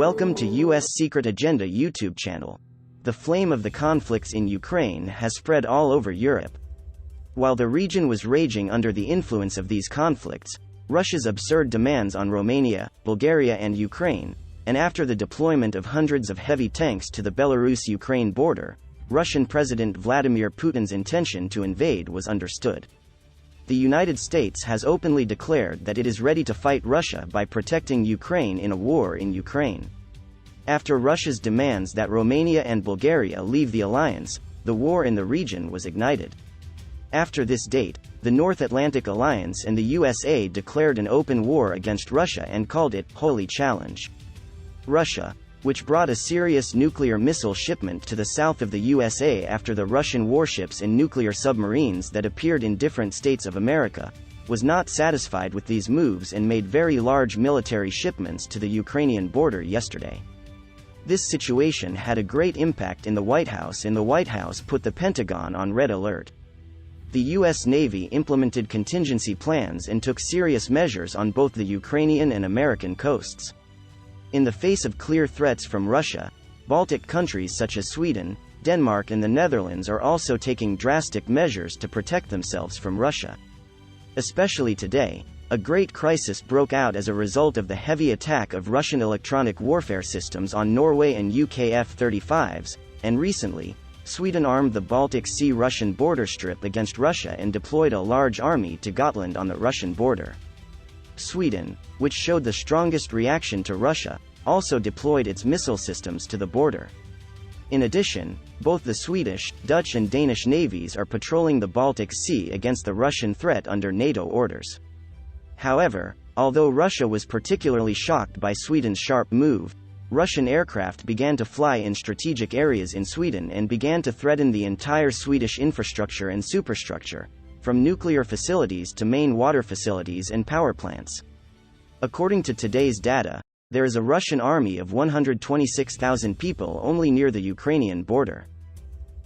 Welcome to U.S. Secret Agenda YouTube channel. The flame of the conflicts in Ukraine has spread all over Europe. While the region was raging under the influence of these conflicts, Russia's absurd demands on Romania, Bulgaria and Ukraine, and after the deployment of hundreds of heavy tanks to the Belarus-Ukraine border, Russian President Vladimir Putin's intention to invade was understood. The United States has openly declared that it is ready to fight Russia by protecting Ukraine in a war in Ukraine. After Russia's demands that Romania and Bulgaria leave the alliance, the war in the region was ignited. After this date, the North Atlantic Alliance and the USA declared an open war against Russia and called it Holy Challenge. Russia, which brought a serious nuclear missile shipment to the south of the USA after the Russian warships and nuclear submarines that appeared in different states of America, was not satisfied with these moves and made very large military shipments to the Ukrainian border yesterday. This situation had a great impact in the White House, and the White House put the Pentagon on red alert. The U.S. Navy implemented contingency plans and took serious measures on both the Ukrainian and American coasts. In the face of clear threats from Russia, Baltic countries such as Sweden, Denmark and the Netherlands are also taking drastic measures to protect themselves from Russia. Especially today, a great crisis broke out as a result of the heavy attack of Russian electronic warfare systems on Norway and UK F-35s, and recently, Sweden armed the Baltic Sea Russian border strip against Russia and deployed a large army to Gotland on the Russian border. Sweden, which showed the strongest reaction to Russia, also deployed its missile systems to the border. In addition, both the Swedish, Dutch and Danish navies are patrolling the Baltic Sea against the Russian threat under NATO orders. However, although Russia was particularly shocked by Sweden's sharp move, Russian aircraft began to fly in strategic areas in Sweden and began to threaten the entire Swedish infrastructure and superstructure, from nuclear facilities to main water facilities and power plants. According to today's data, there is a Russian army of 126,000 people only near the Ukrainian border.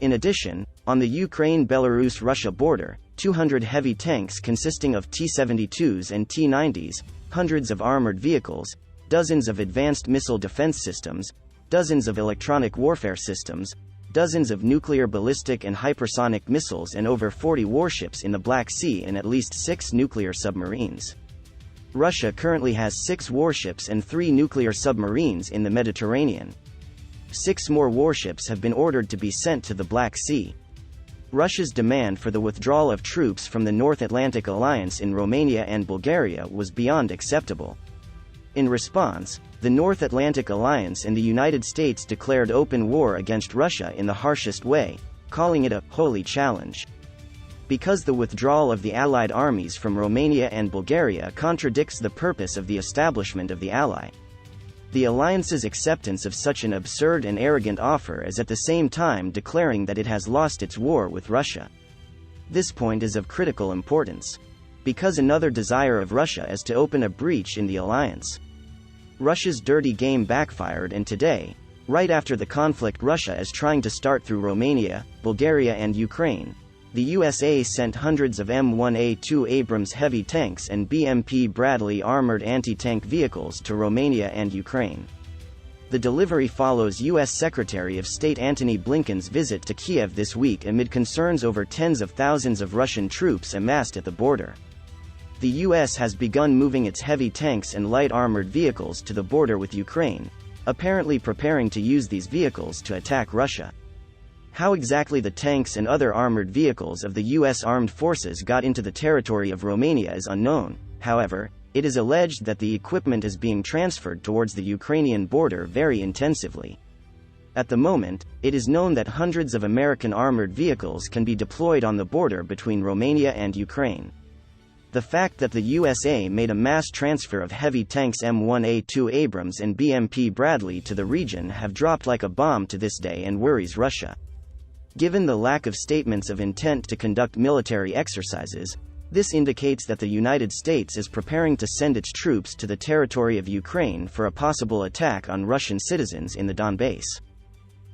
In addition, on the Ukraine-Belarus-Russia border, 200 heavy tanks consisting of T-72s and T-90s, hundreds of armored vehicles, dozens of advanced missile defense systems, dozens of electronic warfare systems, dozens of nuclear ballistic and hypersonic missiles and over 40 warships in the Black Sea and at least 6 nuclear submarines. Russia currently has 6 warships and 3 nuclear submarines in the Mediterranean. 6 more warships have been ordered to be sent to the Black Sea. Russia's demand for the withdrawal of troops from the North Atlantic Alliance in Romania and Bulgaria was beyond acceptable. In response, the North Atlantic Alliance and the United States declared open war against Russia in the harshest way, calling it a holy challenge. Because the withdrawal of the Allied armies from Romania and Bulgaria contradicts the purpose of the establishment of the ally. The alliance's acceptance of such an absurd and arrogant offer is at the same time declaring that it has lost its war with Russia. This point is of critical importance, because another desire of Russia is to open a breach in the alliance. Russia's dirty game backfired, and today, right after the conflict Russia is trying to start through Romania, Bulgaria and Ukraine, the USA sent hundreds of M1A2 Abrams heavy tanks and BMP Bradley armored anti-tank vehicles to Romania and Ukraine. The delivery follows U.S. Secretary of State Antony Blinken's visit to Kiev this week amid concerns over tens of thousands of Russian troops amassed at the border. The U.S. has begun moving its heavy tanks and light armored vehicles to the border with Ukraine, apparently preparing to use these vehicles to attack Russia. How exactly the tanks and other armored vehicles of the U.S. armed forces got into the territory of Romania is unknown. However, it is alleged that the equipment is being transferred towards the Ukrainian border very intensively. At the moment, it is known that hundreds of American armored vehicles can be deployed on the border between Romania and Ukraine. The fact that the USA made a mass transfer of heavy tanks M1A2 Abrams and BMP Bradley to the region have dropped like a bomb to this day and worries Russia. Given the lack of statements of intent to conduct military exercises, this indicates that the United States is preparing to send its troops to the territory of Ukraine for a possible attack on Russian citizens in the Donbass.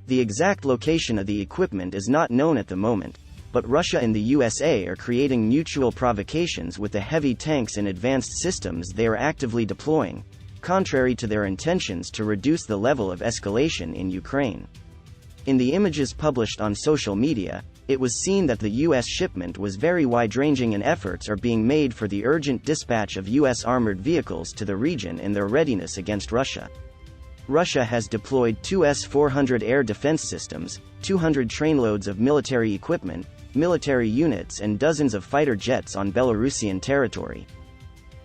The exact location of the equipment is not known at the moment, but Russia and the USA are creating mutual provocations with the heavy tanks and advanced systems they are actively deploying, contrary to their intentions to reduce the level of escalation in Ukraine. In the images published on social media, it was seen that the U.S. shipment was very wide-ranging and efforts are being made for the urgent dispatch of U.S. armored vehicles to the region and their readiness against Russia. Russia has deployed 2 S-400 air defense systems, 200 trainloads of military equipment, military units and dozens of fighter jets on Belarusian territory.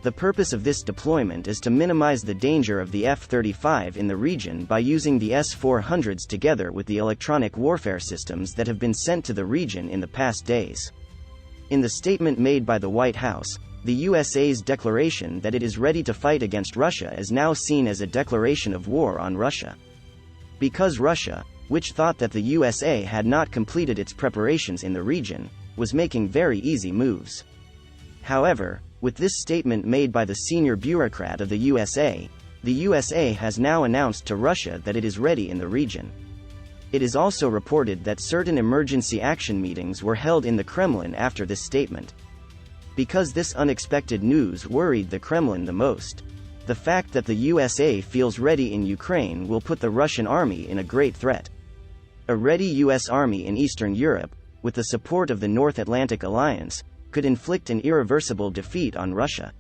The purpose of this deployment is to minimize the danger of the F-35 in the region by using the S-400s together with the electronic warfare systems that have been sent to the region in the past days. In the statement made by the White House, the USA's declaration that it is ready to fight against Russia is now seen as a declaration of war on Russia. Because Russia, which thought that the USA had not completed its preparations in the region, was making very easy moves. However, with this statement made by the senior bureaucrat of the USA has now announced to Russia that it is ready in the region. It is also reported that certain emergency action meetings were held in the Kremlin after this statement. Because this unexpected news worried the Kremlin the most. The fact that the USA feels ready in Ukraine will put the Russian army in a great threat. A ready U.S. army in Eastern Europe, with the support of the North Atlantic Alliance, could inflict an irreversible defeat on Russia.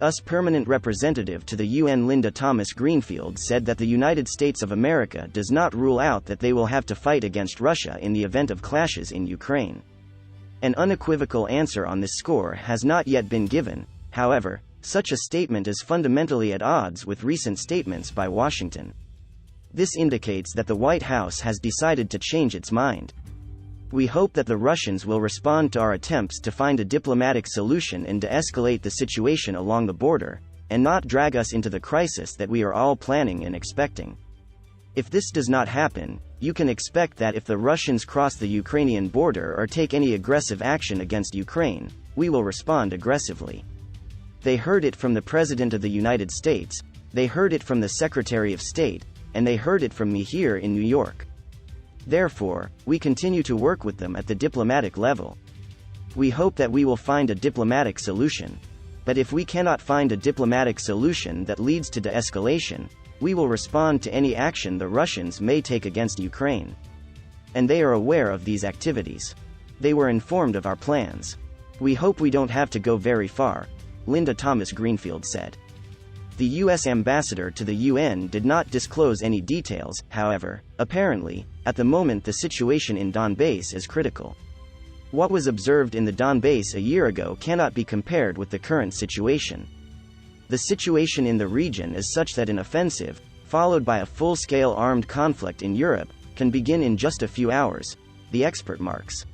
US Permanent Representative to the UN Linda Thomas-Greenfield said that the United States of America does not rule out that they will have to fight against Russia in the event of clashes in Ukraine. An unequivocal answer on this score has not yet been given. However, such a statement is fundamentally at odds with recent statements by Washington. This indicates that the White House has decided to change its mind. We hope that the Russians will respond to our attempts to find a diplomatic solution and de-escalate the situation along the border, and not drag us into the crisis that we are all planning and expecting. If this does not happen, you can expect that if the Russians cross the Ukrainian border or take any aggressive action against Ukraine, we will respond aggressively. They heard it from the President of the United States, they heard it from the Secretary of State, and they heard it from me here in New York. Therefore, we continue to work with them at the diplomatic level. We hope that we will find a diplomatic solution. But if we cannot find a diplomatic solution that leads to de-escalation, we will respond to any action the Russians may take against Ukraine. And they are aware of these activities. They were informed of our plans. We hope we don't have to go very far, Linda Thomas-Greenfield said. The U.S. ambassador to the UN did not disclose any details. However, apparently, at the moment the situation in Donbass is critical. What was observed in the Donbass a year ago cannot be compared with the current situation. The situation in the region is such that an offensive, followed by a full-scale armed conflict in Europe, can begin in just a few hours, the expert marks.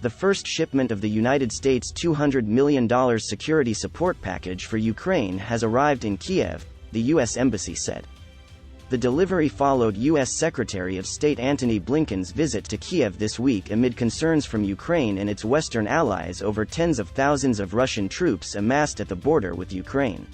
The first shipment of the United States' $200 million security support package for Ukraine has arrived in Kiev, the U.S. Embassy said. The delivery followed U.S. Secretary of State Antony Blinken's visit to Kiev this week amid concerns from Ukraine and its Western allies over tens of thousands of Russian troops amassed at the border with Ukraine.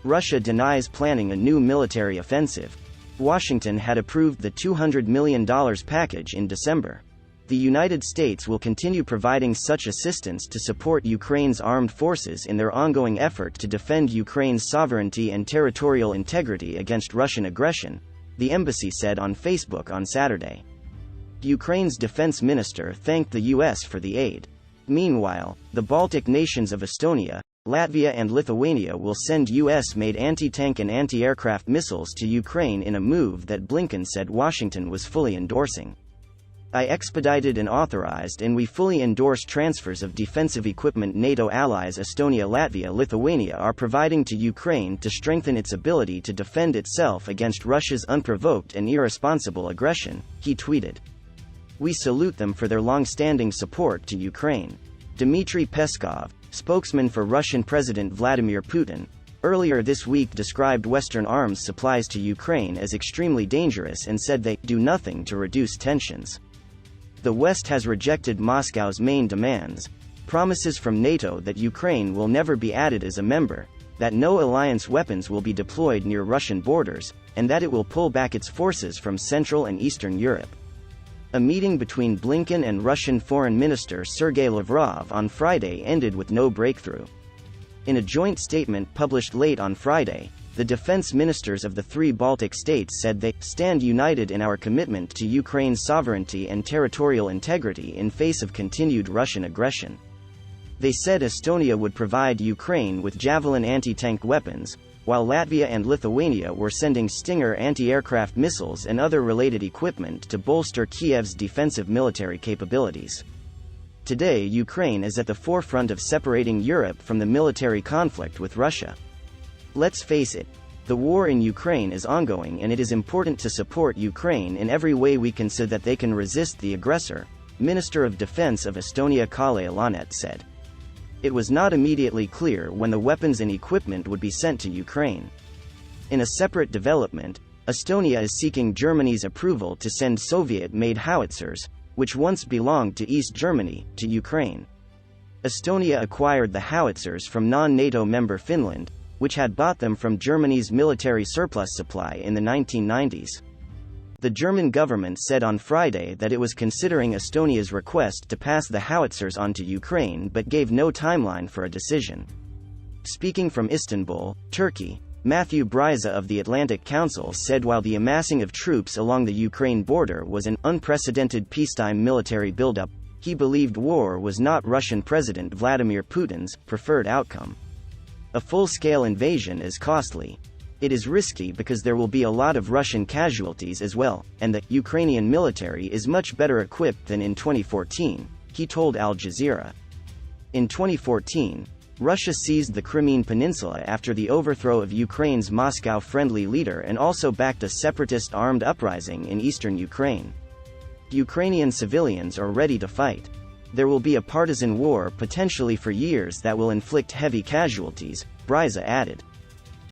Russia denies planning a new military offensive. Washington had approved the $200 million package in December. The United States will continue providing such assistance to support Ukraine's armed forces in their ongoing effort to defend Ukraine's sovereignty and territorial integrity against Russian aggression, the embassy said on Facebook on Saturday. Ukraine's defense minister thanked the U.S. for the aid. Meanwhile, the Baltic nations of Estonia, Latvia and Lithuania will send U.S.-made anti-tank and anti-aircraft missiles to Ukraine in a move that Blinken said Washington was fully endorsing. I expedited and authorized and we fully endorse transfers of defensive equipment NATO allies Estonia, Latvia, Lithuania are providing to Ukraine to strengthen its ability to defend itself against Russia's unprovoked and irresponsible aggression, he tweeted. We salute them for their long-standing support to Ukraine. Dmitry Peskov, spokesman for Russian President Vladimir Putin, earlier this week described Western arms supplies to Ukraine as extremely dangerous and said they do nothing to reduce tensions. The West has rejected Moscow's main demands, promises from NATO that Ukraine will never be added as a member, that no alliance weapons will be deployed near Russian borders, and that it will pull back its forces from Central and Eastern Europe. A meeting between Blinken and Russian Foreign Minister Sergei Lavrov on Friday ended with no breakthrough. In a joint statement published late on Friday, The defense ministers of the three Baltic states said they stand united in our commitment to Ukraine's sovereignty and territorial integrity in face of continued Russian aggression. They said Estonia would provide Ukraine with Javelin anti-tank weapons, while Latvia and Lithuania were sending Stinger anti-aircraft missiles and other related equipment to bolster Kiev's defensive military capabilities. Today, Ukraine is at the forefront of separating Europe from the military conflict with Russia. Let's face it, the war in Ukraine is ongoing and it is important to support Ukraine in every way we can so that they can resist the aggressor, Minister of Defense of Estonia Kalle Laanett said. It was not immediately clear when the weapons and equipment would be sent to Ukraine. In a separate development, Estonia is seeking Germany's approval to send Soviet-made howitzers, which once belonged to East Germany, to Ukraine. Estonia acquired the howitzers from non-NATO member Finland, which had bought them from Germany's military surplus supply in the 1990s. The German government said on Friday that it was considering Estonia's request to pass the howitzers on to Ukraine but gave no timeline for a decision. Speaking from Istanbul, Turkey, Matthew Bryza of the Atlantic Council said while the amassing of troops along the Ukraine border was an unprecedented peacetime military buildup, he believed war was not Russian President Vladimir Putin's preferred outcome. A full-scale invasion is costly. It is risky because there will be a lot of Russian casualties as well, and the Ukrainian military is much better equipped than in 2014, he told Al Jazeera. In 2014, Russia seized the Crimean Peninsula after the overthrow of Ukraine's Moscow-friendly leader and also backed a separatist armed uprising in eastern Ukraine. Ukrainian civilians are ready to fight. There will be a partisan war potentially for years that will inflict heavy casualties, Bryza added.